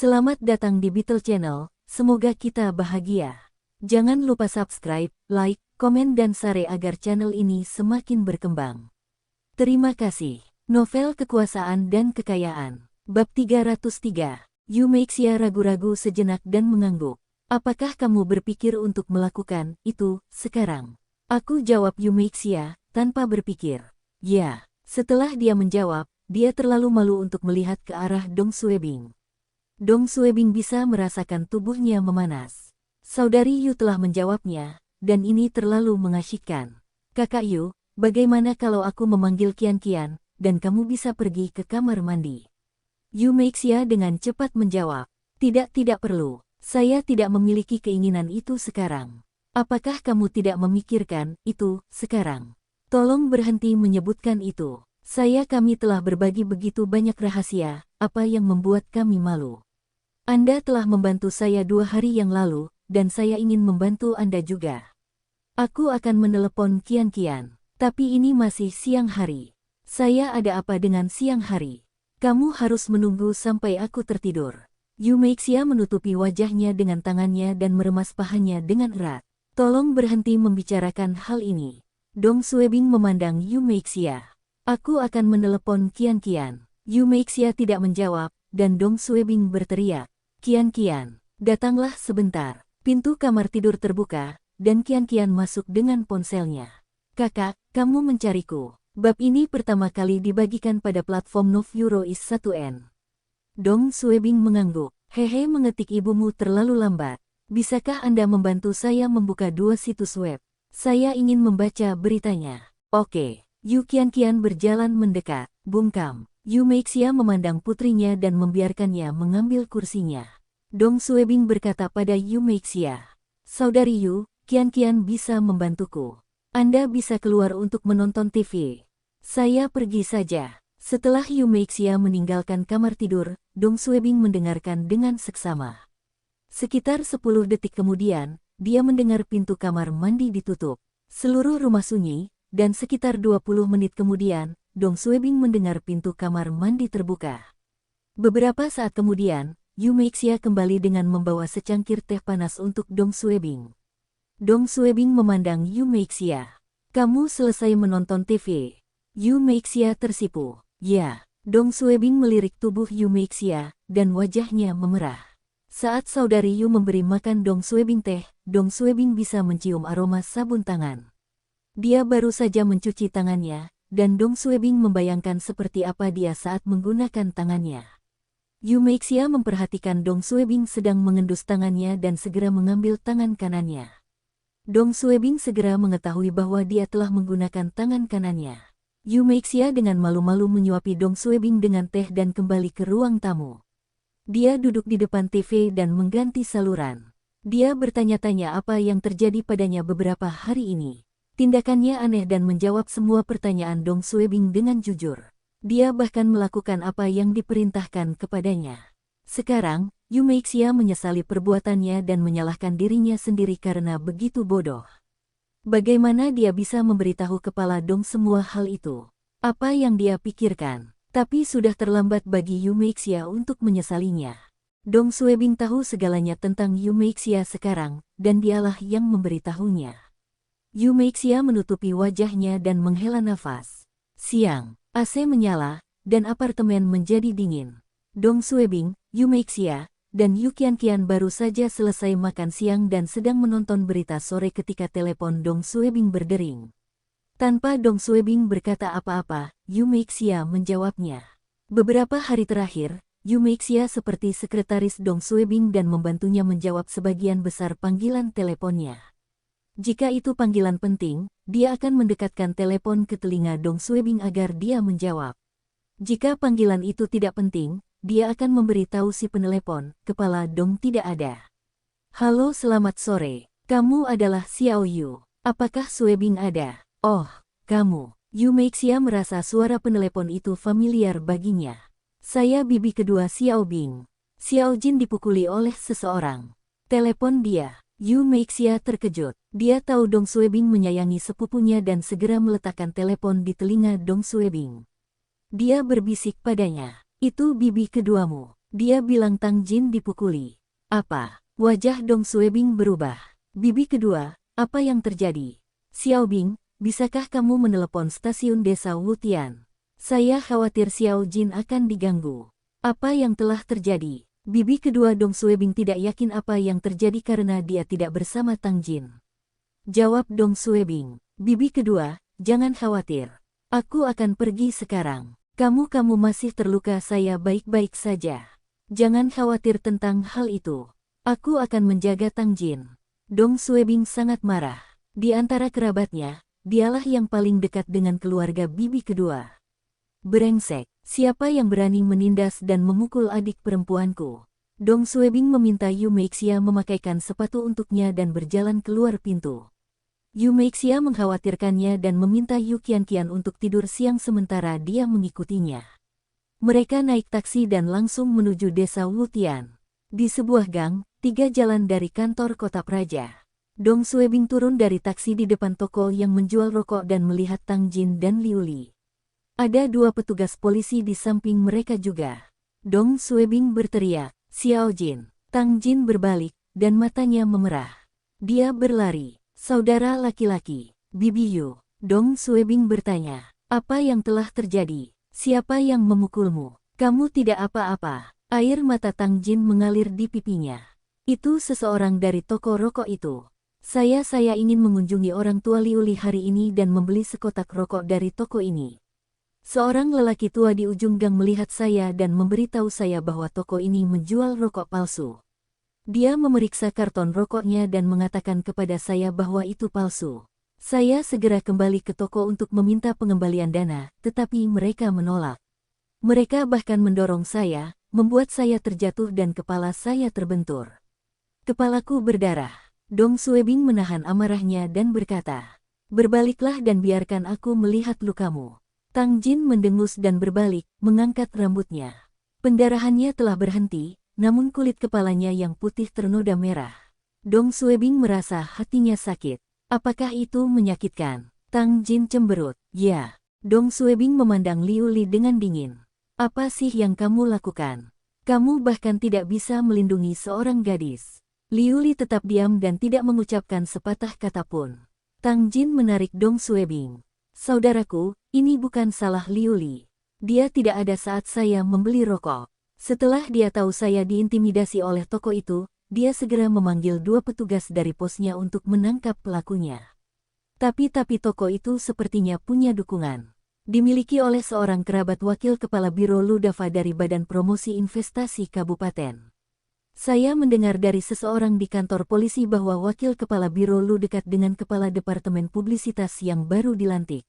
Selamat datang di Beetle Channel, semoga kita bahagia. Jangan lupa subscribe, like, komen dan share agar channel ini semakin berkembang. Terima kasih. Novel Kekuasaan dan Kekayaan. Bab 303. Yumeixia ragu-ragu sejenak dan mengangguk. Apakah kamu berpikir untuk melakukan itu sekarang? Aku jawab Yumeixia, tanpa berpikir. Ya. Setelah dia menjawab, dia terlalu malu untuk melihat ke arah Dong Suebing. Dong Suebing bisa merasakan tubuhnya memanas. Saudari Yu telah menjawabnya, dan ini terlalu mengasyikkan. Kakak Yu, bagaimana kalau aku memanggil Qian, dan kamu bisa pergi ke kamar mandi? Yumeixia dengan cepat menjawab. Tidak perlu. Saya tidak memiliki keinginan itu sekarang. Apakah kamu tidak memikirkan itu sekarang? Tolong berhenti menyebutkan itu. Kami telah berbagi begitu banyak rahasia, apa yang membuat kami malu? Anda telah membantu saya 2 hari yang lalu, dan saya ingin membantu Anda juga. Aku akan menelepon Qian, tapi ini masih siang hari. Saya ada apa dengan siang hari? Kamu harus menunggu sampai aku tertidur. Yumeixia menutupi wajahnya dengan tangannya dan meremas pahanya dengan erat. Tolong berhenti membicarakan hal ini. Dong Suebing memandang Yumeixia. Aku akan menelepon Qian. Yumeixia tidak menjawab, dan Dong Suebing berteriak. Qian, datanglah sebentar. Pintu kamar tidur terbuka, dan Qian masuk dengan ponselnya. Kakak, kamu mencariku. Bab ini pertama kali dibagikan pada platform Novyurois 1N. Dong Suebing mengangguk. Hehe, mengetik ibumu terlalu lambat. Bisakah Anda membantu saya membuka 2 situs web? Saya ingin membaca beritanya. Oke. Yu Qian berjalan mendekat, bungkam. Yumeixia memandang putrinya dan membiarkannya mengambil kursinya. Dong Suebing berkata pada Yumeixia, Saudari Yu, Qian bisa membantuku. Anda bisa keluar untuk menonton TV. Saya pergi saja. Setelah Yumeixia meninggalkan kamar tidur, Dong Suebing mendengarkan dengan seksama. Sekitar 10 detik kemudian, dia mendengar pintu kamar mandi ditutup. Seluruh rumah sunyi, dan sekitar 20 menit kemudian, Dong Suebing mendengar pintu kamar mandi terbuka. Beberapa saat kemudian, Yumeixia kembali dengan membawa secangkir teh panas untuk Dong Suebing. Dong Suebing memandang Yumeixia. Kamu selesai menonton TV? Yumeixia tersipu. Ya. Dong Suebing melirik tubuh Yumeixia, dan wajahnya memerah. Saat saudari Yu memberi makan Dong Suebing teh, Dong Suebing bisa mencium aroma sabun tangan. Dia baru saja mencuci tangannya, dan Dong Suebing membayangkan seperti apa dia saat menggunakan tangannya. Yumeixia memperhatikan Dong Suebing sedang mengendus tangannya dan segera mengambil tangan kanannya. Dong Suebing segera mengetahui bahwa dia telah menggunakan tangan kanannya. Yumeixia dengan malu-malu menyuapi Dong Suebing dengan teh dan kembali ke ruang tamu. Dia duduk di depan TV dan mengganti saluran. Dia bertanya-tanya apa yang terjadi padanya beberapa hari ini. Tindakannya aneh dan menjawab semua pertanyaan Dong Suebing dengan jujur. Dia bahkan melakukan apa yang diperintahkan kepadanya. Sekarang, Yumeixia menyesali perbuatannya dan menyalahkan dirinya sendiri karena begitu bodoh. Bagaimana dia bisa memberitahu kepala Dong semua hal itu? Apa yang dia pikirkan? Tapi sudah terlambat bagi Yumeixia untuk menyesalinya. Dong Suebing tahu segalanya tentang Yumeixia sekarang, dan dialah yang memberitahunya. Yumeixia menutupi wajahnya dan menghela nafas. Siang, AC menyala, dan apartemen menjadi dingin. Dong Suebing, Yumeixia, dan Yu Qian baru saja selesai makan siang dan sedang menonton berita sore ketika telepon Dong Suebing berdering. Tanpa Dong Suebing berkata apa-apa, Yumeixia menjawabnya. Beberapa hari terakhir, Yumeixia seperti sekretaris Dong Suebing dan membantunya menjawab sebagian besar panggilan teleponnya. Jika itu panggilan penting, dia akan mendekatkan telepon ke telinga Dong Suebing agar dia menjawab. Jika panggilan itu tidak penting, dia akan memberitahu si penelepon, kepala Dong tidak ada. Halo, selamat sore. Kamu adalah Xiao Yu. Apakah Suebing ada? Oh, kamu. Yumeixia merasa suara penelepon itu familiar baginya. Saya bibi kedua Xiao Bing. Xiao Jin dipukuli oleh seseorang. Telepon dia. Yumeixia terkejut. Dia tahu Dong Suebing menyayangi sepupunya dan segera meletakkan telepon di telinga Dong Suebing. Dia berbisik padanya. Itu bibi keduamu. Dia bilang Tang Jin dipukuli. Apa? Wajah Dong Suebing berubah. Bibi kedua, apa yang terjadi? Xiao Bing, bisakah kamu menelepon stasiun desa Wutian? Saya khawatir Xiao Jin akan diganggu. Apa yang telah terjadi? Bibi kedua Dong Suebing tidak yakin apa yang terjadi karena dia tidak bersama Tang Jin. Jawab Dong Suebing. Bibi kedua, jangan khawatir. Aku akan pergi sekarang. Kamu masih terluka, saya baik-baik saja. Jangan khawatir tentang hal itu. Aku akan menjaga Tang Jin. Dong Suebing sangat marah. Di antara kerabatnya, dialah yang paling dekat dengan keluarga bibi kedua. Brengsek, siapa yang berani menindas dan memukul adik perempuanku? Dong Suebing meminta Yu Meixia memakaikan sepatu untuknya dan berjalan keluar pintu. Yu Meixia mengkhawatirkannya dan meminta Yu Qianqian untuk tidur siang sementara dia mengikutinya. Mereka naik taksi dan langsung menuju desa Wutian. Di sebuah gang, 3 jalan dari kantor kota Praja. Dong Suebing turun dari taksi di depan toko yang menjual rokok dan melihat Tang Jin dan Liu Li. Ada 2 petugas polisi di samping mereka juga. Dong Suebing berteriak, Xiao Jin. Tang Jin berbalik, dan matanya memerah. Dia berlari. Saudara laki-laki, Bibi Yu. Dong Suebing bertanya, apa yang telah terjadi? Siapa yang memukulmu? Kamu tidak apa-apa. Air mata Tang Jin mengalir di pipinya. Itu seseorang dari toko rokok itu. Saya ingin mengunjungi orang tua Liu Li hari ini dan membeli sekotak rokok dari toko ini. Seorang lelaki tua di ujung gang melihat saya dan memberitahu saya bahwa toko ini menjual rokok palsu. Dia memeriksa karton rokoknya dan mengatakan kepada saya bahwa itu palsu. Saya segera kembali ke toko untuk meminta pengembalian dana, tetapi mereka menolak. Mereka bahkan mendorong saya, membuat saya terjatuh dan kepala saya terbentur. Kepalaku berdarah. Dong Suebing menahan amarahnya dan berkata, berbaliklah dan biarkan aku melihat lukamu. Tang Jin mendengus dan berbalik, mengangkat rambutnya. Pendarahannya telah berhenti, namun kulit kepalanya yang putih ternoda merah. Dong Suebing merasa hatinya sakit. Apakah itu menyakitkan? Tang Jin cemberut. Ya. Dong Suebing memandang Liu Li dengan dingin. Apa sih yang kamu lakukan? Kamu bahkan tidak bisa melindungi seorang gadis. Liu Li tetap diam dan tidak mengucapkan sepatah kata pun. Tang Jin menarik Dong Suebing. Saudaraku, ini bukan salah Liu Li. Dia tidak ada saat saya membeli rokok. Setelah dia tahu saya diintimidasi oleh toko itu, dia segera memanggil 2 petugas dari posnya untuk menangkap pelakunya. Tapi toko itu sepertinya punya dukungan. Dimiliki oleh seorang kerabat wakil kepala Biro Ludafa dari Badan Promosi Investasi Kabupaten. Saya mendengar dari seseorang di kantor polisi bahwa wakil kepala Biro Lu dekat dengan kepala Departemen Publisitas yang baru dilantik.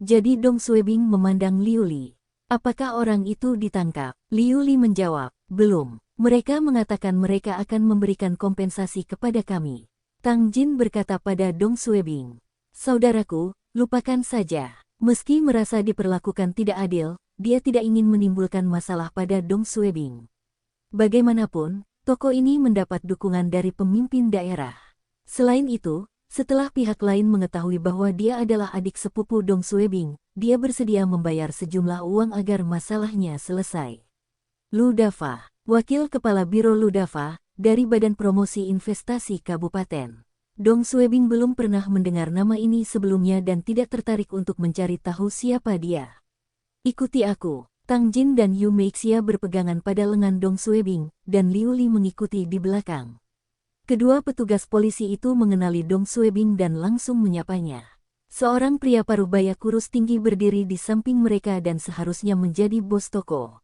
Jadi Dong Suebing memandang Liu Li. Apakah orang itu ditangkap? Liu Li menjawab, belum. Mereka mengatakan mereka akan memberikan kompensasi kepada kami. Tang Jin berkata pada Dong Suebing, saudaraku, lupakan saja. Meski merasa diperlakukan tidak adil, dia tidak ingin menimbulkan masalah pada Dong Suebing. Bagaimanapun, toko ini mendapat dukungan dari pemimpin daerah. Selain itu, setelah pihak lain mengetahui bahwa dia adalah adik sepupu Dong Suebing, dia bersedia membayar sejumlah uang agar masalahnya selesai. Ludafa, wakil kepala Biro Ludafa, dari Badan Promosi Investasi Kabupaten. Dong Suebing belum pernah mendengar nama ini sebelumnya dan tidak tertarik untuk mencari tahu siapa dia. Ikuti aku. Tang Jin dan Yu Meixia berpegangan pada lengan Dong Suebing, dan Liu Li mengikuti di belakang. Kedua petugas polisi itu mengenali Dong Suebing dan langsung menyapanya. Seorang pria parubaya kurus tinggi berdiri di samping mereka dan seharusnya menjadi bos toko.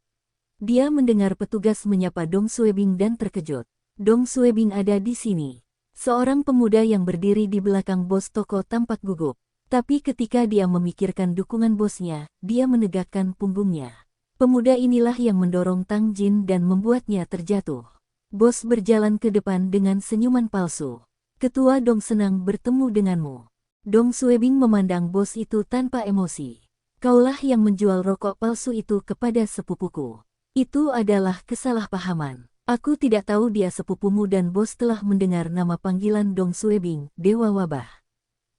Dia mendengar petugas menyapa Dong Suebing dan terkejut. Dong Suebing ada di sini. Seorang pemuda yang berdiri di belakang bos toko tampak gugup. Tapi ketika dia memikirkan dukungan bosnya, dia menegakkan punggungnya. Pemuda inilah yang mendorong Tang Jin dan membuatnya terjatuh. Bos berjalan ke depan dengan senyuman palsu. Ketua Dong senang bertemu denganmu. Dong Suebing memandang bos itu tanpa emosi. Kaulah yang menjual rokok palsu itu kepada sepupuku. Itu adalah kesalahpahaman. Aku tidak tahu dia sepupumu dan bos telah mendengar nama panggilan Dong Suebing, Dewa Wabah.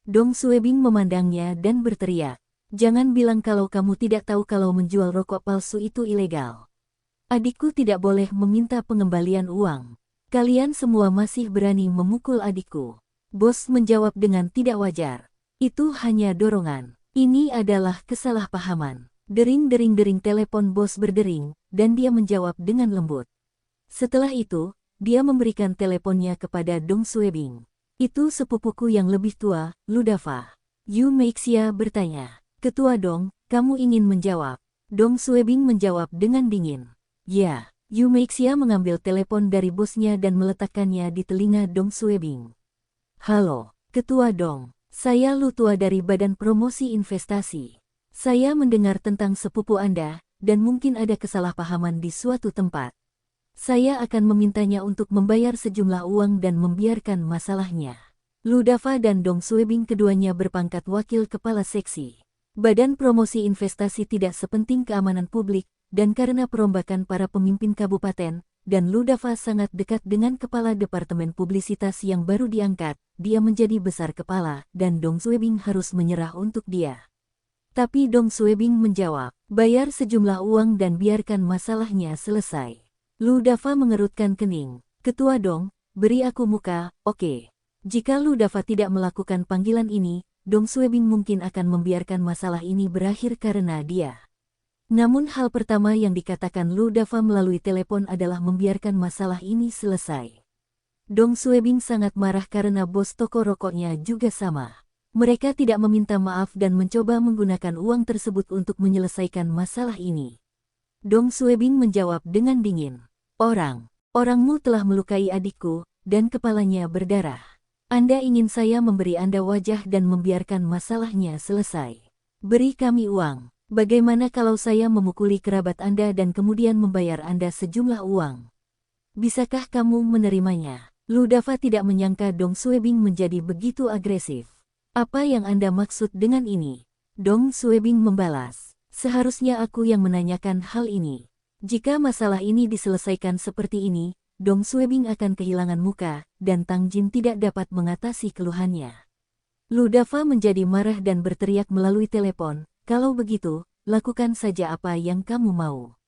Dong Suebing memandangnya dan berteriak. Jangan bilang kalau kamu tidak tahu kalau menjual rokok palsu itu ilegal. Adikku tidak boleh meminta pengembalian uang. Kalian semua masih berani memukul adikku. Bos menjawab dengan tidak wajar. Itu hanya dorongan. Ini adalah kesalahpahaman. Dering-dering-dering telepon bos berdering, dan dia menjawab dengan lembut. Setelah itu, dia memberikan teleponnya kepada Dong Suebing. Itu sepupuku yang lebih tua, Ludafa. Yu Meixia bertanya. Ketua Dong, kamu ingin menjawab? Dong Suebing menjawab dengan dingin. Ya, Yu Meixia mengambil telepon dari bosnya dan meletakkannya di telinga Dong Suebing. Halo, Ketua Dong. Saya Lu Tua dari Badan Promosi Investasi. Saya mendengar tentang sepupu Anda, dan mungkin ada kesalahpahaman di suatu tempat. Saya akan memintanya untuk membayar sejumlah uang dan membiarkan masalahnya. Ludafa dan Dong Suebing keduanya berpangkat wakil kepala seksi. Badan promosi investasi tidak sepenting keamanan publik, dan karena perombakan para pemimpin kabupaten, dan Ludafa sangat dekat dengan kepala departemen publisitas yang baru diangkat, dia menjadi besar kepala, dan Dong Suebing harus menyerah untuk dia. Tapi Dong Suebing menjawab, bayar sejumlah uang dan biarkan masalahnya selesai. Ludafa mengerutkan kening. Ketua Dong, beri aku muka, oke. Jika Ludafa tidak melakukan panggilan ini, Dong Suebing mungkin akan membiarkan masalah ini berakhir karena dia. Namun hal pertama yang dikatakan Ludafa melalui telepon adalah membiarkan masalah ini selesai. Dong Suebing sangat marah karena bos toko rokoknya juga sama. Mereka tidak meminta maaf dan mencoba menggunakan uang tersebut untuk menyelesaikan masalah ini. Dong Suebing menjawab dengan dingin. Orangmu telah melukai adikku, dan kepalanya berdarah. Anda ingin saya memberi Anda wajah dan membiarkan masalahnya selesai. Beri kami uang. Bagaimana kalau saya memukuli kerabat Anda dan kemudian membayar Anda sejumlah uang? Bisakah kamu menerimanya? Ludafa tidak menyangka Dong Suebing menjadi begitu agresif. Apa yang Anda maksud dengan ini? Dong Suebing membalas. Seharusnya aku yang menanyakan hal ini. Jika masalah ini diselesaikan seperti ini, Dong Suebing akan kehilangan muka, dan Tang Jin tidak dapat mengatasi keluhannya. Ludafa menjadi marah dan berteriak melalui telepon, kalau begitu, lakukan saja apa yang kamu mau.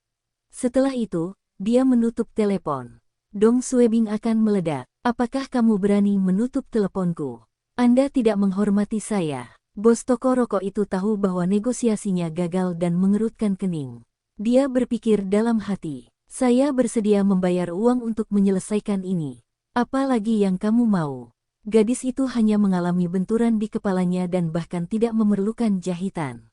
Setelah itu, dia menutup telepon. Dong Suebing akan meledak. Apakah kamu berani menutup teleponku? Anda tidak menghormati saya. Bos toko rokok itu tahu bahwa negosiasinya gagal dan mengerutkan kening. Dia berpikir dalam hati, saya bersedia membayar uang untuk menyelesaikan ini. Apa lagi yang kamu mau? Gadis itu hanya mengalami benturan di kepalanya dan bahkan tidak memerlukan jahitan.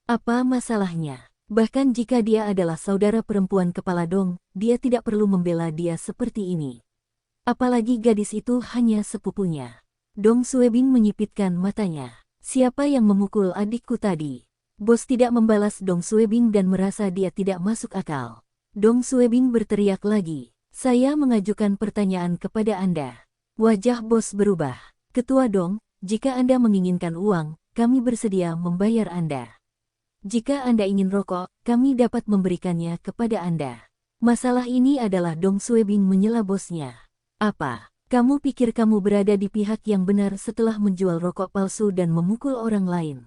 Apa masalahnya? Bahkan jika dia adalah saudara perempuan kepala Dong, dia tidak perlu membela dia seperti ini. Apalagi gadis itu hanya sepupunya. Dong Suebing menyipitkan matanya. Siapa yang memukul adikku tadi? Bos tidak membalas Dong Suebing dan merasa dia tidak masuk akal. Dong Suebing berteriak lagi. Saya mengajukan pertanyaan kepada Anda. Wajah bos berubah. Ketua Dong, jika Anda menginginkan uang, kami bersedia membayar Anda. Jika Anda ingin rokok, kami dapat memberikannya kepada Anda. Masalah ini adalah Dong Suebing menyela bosnya. Apa? Kamu pikir kamu berada di pihak yang benar setelah menjual rokok palsu dan memukul orang lain?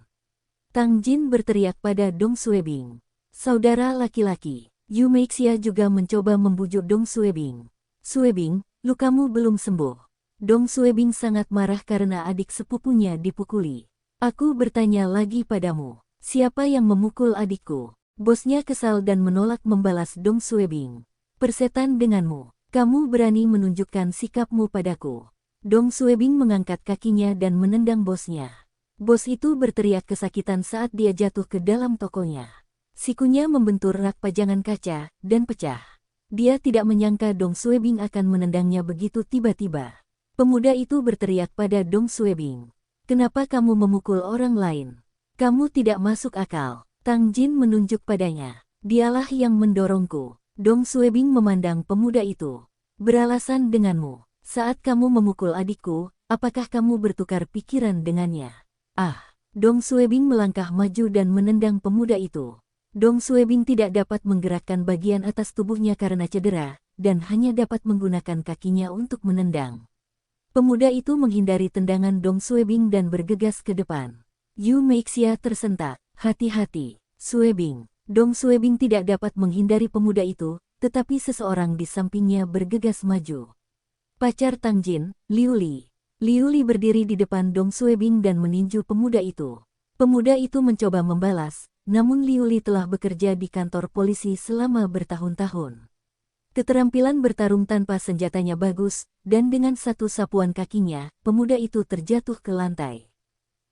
Tang Jin berteriak pada Dong Suebing. Saudara laki-laki, Yu Meixia juga mencoba membujuk Dong Suebing. Suebing, lukamu belum sembuh. Dong Suebing sangat marah karena adik sepupunya dipukuli. Aku bertanya lagi padamu, siapa yang memukul adikku? Bosnya kesal dan menolak membalas Dong Suebing. Persetan denganmu, kamu berani menunjukkan sikapmu padaku. Dong Suebing mengangkat kakinya dan menendang bosnya. Bos itu berteriak kesakitan saat dia jatuh ke dalam tokonya. Sikunya membentur rak pajangan kaca, dan pecah. Dia tidak menyangka Dong Suebing akan menendangnya begitu tiba-tiba. Pemuda itu berteriak pada Dong Suebing. Kenapa kamu memukul orang lain? Kamu tidak masuk akal. Tang Jin menunjuk padanya. Dialah yang mendorongku. Dong Suebing memandang pemuda itu. Beralasan denganmu. Saat kamu memukul adikku, apakah kamu bertukar pikiran dengannya? Dong Suebing melangkah maju dan menendang pemuda itu. Dong Suebing tidak dapat menggerakkan bagian atas tubuhnya karena cedera, dan hanya dapat menggunakan kakinya untuk menendang. Pemuda itu menghindari tendangan Dong Suebing dan bergegas ke depan. Yu Meixia tersentak. Hati-hati, Suebing. Dong Suebing tidak dapat menghindari pemuda itu, tetapi seseorang di sampingnya bergegas maju. Pacar Tang Jin, Liu Li. Liu Li berdiri di depan Dong Suebing dan meninju pemuda itu. Pemuda itu mencoba membalas, namun Liu Li telah bekerja di kantor polisi selama bertahun-tahun. Keterampilan bertarung tanpa senjatanya bagus, dan dengan satu sapuan kakinya, pemuda itu terjatuh ke lantai.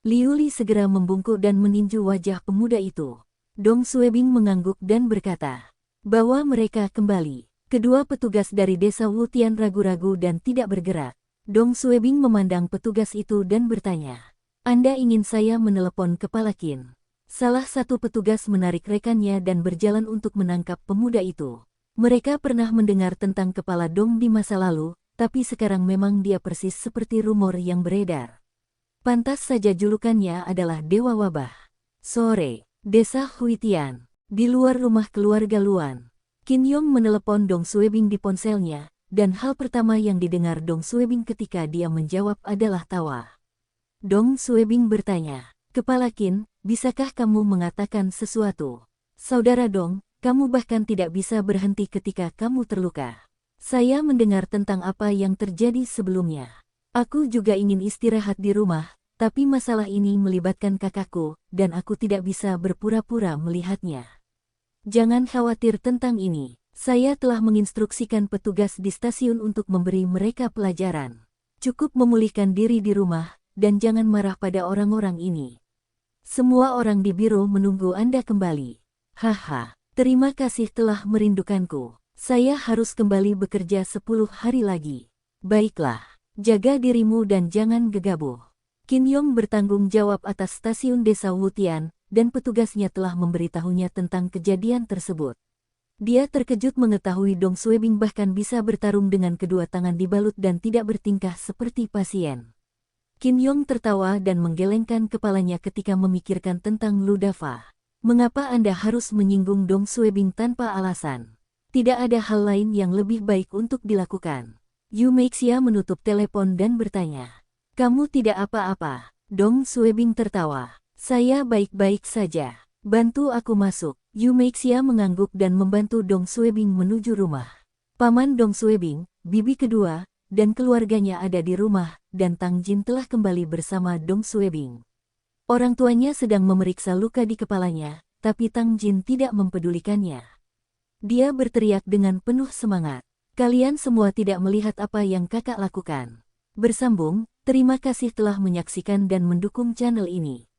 Liu Li segera membungkuk dan meninju wajah pemuda itu. Dong Suebing mengangguk dan berkata, "Bawa mereka kembali." Kedua petugas dari desa Wutian ragu-ragu dan tidak bergerak. Dong Suebing memandang petugas itu dan bertanya, "Anda ingin saya menelepon kepala Qin?" Salah satu petugas menarik rekannya dan berjalan untuk menangkap pemuda itu. Mereka pernah mendengar tentang kepala Dong di masa lalu, tapi sekarang memang dia persis seperti rumor yang beredar. Pantas saja julukannya adalah Dewa Wabah. Sore, Desa Huitian. Di luar rumah keluarga Luan, Qin Yong menelepon Dong Suebing di ponselnya, dan hal pertama yang didengar Dong Suebing ketika dia menjawab adalah tawa. Dong Suebing bertanya, "Kepala Qin, bisakah kamu mengatakan sesuatu?" "Saudara Dong, kamu bahkan tidak bisa berhenti ketika kamu terluka. Saya mendengar tentang apa yang terjadi sebelumnya. Aku juga ingin istirahat di rumah, tapi masalah ini melibatkan kakakku, dan aku tidak bisa berpura-pura melihatnya. Jangan khawatir tentang ini. Saya telah menginstruksikan petugas di stasiun untuk memberi mereka pelajaran. Cukup memulihkan diri di rumah, dan jangan marah pada orang-orang ini. Semua orang di biro menunggu Anda kembali." "Haha. Terima kasih telah merindukanku. Saya harus kembali bekerja 10 hari lagi." "Baiklah, jaga dirimu dan jangan gegabah." Qin Yong bertanggung jawab atas stasiun desa Wutian, dan petugasnya telah memberitahunya tentang kejadian tersebut. Dia terkejut mengetahui Dong Suebing bahkan bisa bertarung dengan kedua tangan dibalut dan tidak bertingkah seperti pasien. Qin Yong tertawa dan menggelengkan kepalanya ketika memikirkan tentang Ludafa. "Mengapa Anda harus menyinggung Dong Suebing tanpa alasan? Tidak ada hal lain yang lebih baik untuk dilakukan." Yu Meixia menutup telepon dan bertanya, "Kamu tidak apa-apa?" Dong Suebing tertawa, "Saya baik-baik saja. Bantu aku masuk." Yu Meixia mengangguk dan membantu Dong Suebing menuju rumah. Paman Dong Suebing, bibi kedua, dan keluarganya ada di rumah, dan Tang Jin telah kembali bersama Dong Suebing. Orang tuanya sedang memeriksa luka di kepalanya, tapi Tang Jin tidak mempedulikannya. Dia berteriak dengan penuh semangat, "Kalian semua tidak melihat apa yang kakak lakukan." Bersambung, terima kasih telah menyaksikan dan mendukung channel ini.